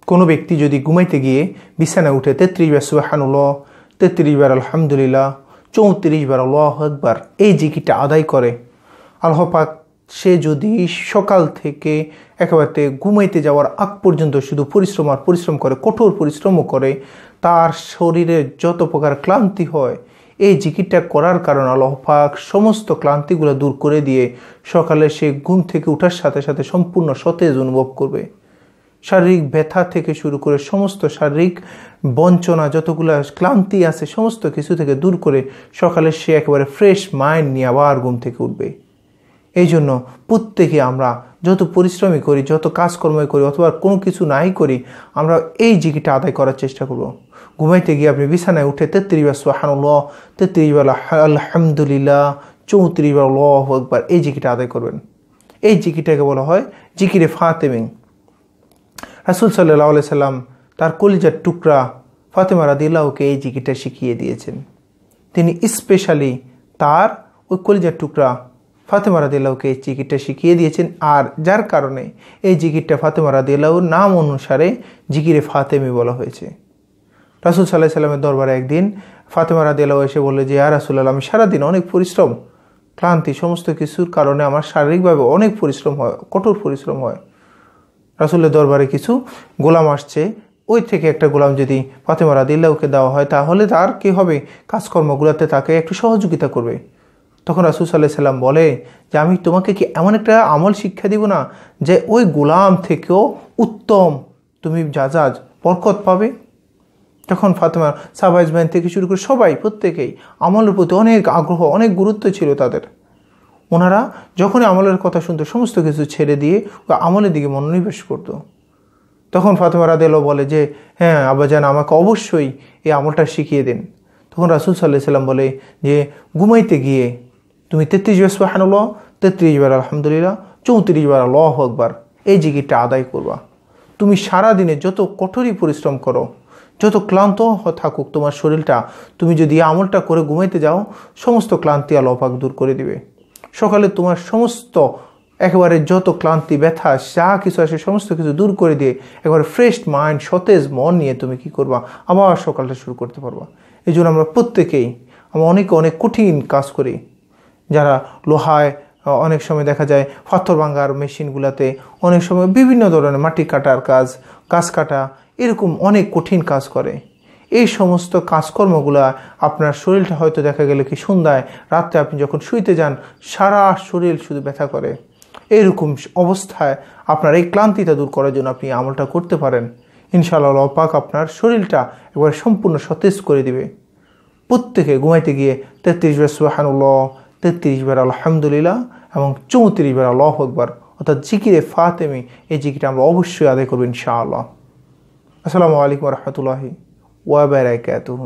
কোনো ব্যক্তি যদি ঘুমাইতে গিয়ে বিছানায় উঠে 33 বার সুবহানাল্লাহ, 33 বার আলহামদুলিল্লাহ, 34 বার আল্লাহু আকবার এই জিকিরটা আদায় করে, আল্লাহ পাক সে যদি সকাল থেকে একেবারে ঘুমাইতে যাওয়ার আগ পর্যন্ত শুধু পরিশ্রম আর পরিশ্রম করে, কঠোর পরিশ্রমও করে, তার শরীরে যত প্রকার ক্লান্তি হয় এই জিকিরটা করার কারণে আল্লাহ পাক সমস্ত ক্লান্তিগুলো দূর করে দিয়ে সকালে সে ঘুম থেকে ওঠার সাথে সাথে সম্পূর্ণ সতেজ অনুভব করবে। শারীরিক ব্যথা থেকে শুরু করে সমস্ত শারীরিক বঞ্চনা, যতগুলো ক্লান্তি আছে সমস্ত কিছু থেকে দূর করে সকালে সে একেবারে ফ্রেশ মাইন্ড নিয়ে আবার ঘুম থেকে উঠবে। এই জন্য প্রত্যেকে আমরা যত পরিশ্রমই করি, যত কাজকর্মই করি অথবা কোনো কিছু নাই করি, আমরা এই জিকিরটা আদায় করার চেষ্টা করব। ঘুমাইতে গিয়ে আপনি বিছানায় উঠে 33 বার সুবহানাল্লাহ, 33 বার আলহামদুলিল্লাহ, 34 বার আল্লাহু আকবার এই জিকিরটা আদায় করবেন। এই জিকিরটাকে বলা হয় জিকিরে ফাতেমি। রাসূল সাল্লাল্লাহু আলাইহি সাল্লাম তার কলিজার টুকরা ফাতেমা রাদিয়াল্লাহুকে এই জিকিরটা শিখিয়ে দিয়েছেন। তিনি স্পেশালি তার ওই কলিজার টুকরা ফাতেমা রাদিয়াল্লাহুকে এই জিকিরটা শিখিয়ে দিয়েছেন, আর যার কারণে এই জিকিরটা ফাতেমা রাদিয়াল্লাহুর নাম অনুসারে জিকিরে ফাতেমি বলা হয়েছে। রাসূল সাল্লাল্লাহু আলাইহি সাল্লামের দরবারে একদিন ফাতেমা রাদিয়াল্লাহু এসে বলল যে, ইয়া রাসূলুল্লাহ, আমি সারাদিন অনেক পরিশ্রম, ক্লান্তি, সমস্ত কিছুর কারণে আমার শারীরিকভাবে অনেক পরিশ্রম হয়, কঠোর পরিশ্রম হয়। রাসূলের দরবারে কিছু গোলাম আসছে, ওই থেকে একটা গোলাম যদি ফাতেমা রাদিয়াল্লাহুকে দেওয়া হয় তাহলে তার কী হবে, কাজকর্মগুলোতে তাকে একটু সহযোগিতা করবে। তখন রাসূল সাল্লাল্লাহু আলাইহি সাল্লাম বলে যে, আমি তোমাকে কি এমন একটা আমল শিক্ষা দিব না যে ওই গোলাম থেকেও উত্তম তুমি জাজাজ বরকত পাবে। তখন ফাতেমা সাহাবা আজমাইন থেকে শুরু করে সবাই প্রত্যেকেই আমলের প্রতি অনেক আগ্রহ, অনেক গুরুত্ব ছিল তাদের। ওনারা যখনই আমলের কথা শুনতো সমস্ত কিছু ছেড়ে দিয়ে আমলের দিকে মনোনিবেশ করতো। তখন ফাতেমা রাদিয়াল্লাহু বলে যে, হ্যাঁ আব্বাজান, আমাকে অবশ্যই এই আমলটা শিখিয়ে দিন। তখন রাসূল সাল্লাল্লাহু আলাইহি সাল্লাম বলে যে, ঘুমাইতে গিয়ে তুমি 33 বার সুবহানাল্লাহ, 33 বার আলহামদুলিল্লাহ, 34 বার আল্লাহু আকবার এই জিকিরটা আদায় করবা। তুমি সারাদিনে যত কঠোরই পরিশ্রম করো, যত ক্লান্ত থাকুক তোমার শরীরটা, তুমি যদি আমলটা করে ঘুমাইতে যাও সমস্ত ক্লান্তি আল্লাহ পাক দূর করে দিবে। সকালে তোমার সমস্ত একেবারে যত ক্লান্তি, ব্যথা, যা কিছু আসে সমস্ত কিছু দূর করে দিয়ে একেবারে ফ্রেশ মাইন্ড, সতেজ মন নিয়ে তুমি কি করবা, আবার সকালটা শুরু করতে পারবা। এই জন্য আমরা প্রত্যেকেই, আমরা অনেক কঠিন কাজ করি। যারা লোহায় অনেক সময় দেখা যায় পাথর ভাঙার মেশিনগুলোতে অনেক সময় বিভিন্ন ধরনের মাটি কাটার কাজ, গাছ কাটা, এরকম অনেক কঠিন কাজ করে। এই সমস্ত কাজকর্মগুলো আপনার শরীরটা হয়তো দেখা গেলে কি সন্ধ্যায় রাত্রে আপনি যখন শুইতে যান সারা শরীর শুধু ব্যথা করে। এইরকম অবস্থায় আপনার এই ক্লান্তিটা দূর করার জন্য আপনি আমলটা করতে পারেন। ইনশাআল্লাহ আল্লাহ পাক আপনার শরীরটা একবার সম্পূর্ণ সতেজ করে দিবে। প্রত্যেকে ঘুমাইতে গিয়ে 33 বার সুবহানাল্লাহ, 33 বার আলহামদুলিল্লাহ এবং 34 বার আল্লাহু আকবার অর্থাৎ জিকিরে ফাতেমি এই জিকিরটা আমরা অবশ্যই আদায় করব ইনশাআল্লাহ। আসসালামু আলাইকুম ওয়া রাহমাতুল্লাহি ওয়া বারাকাতুহু।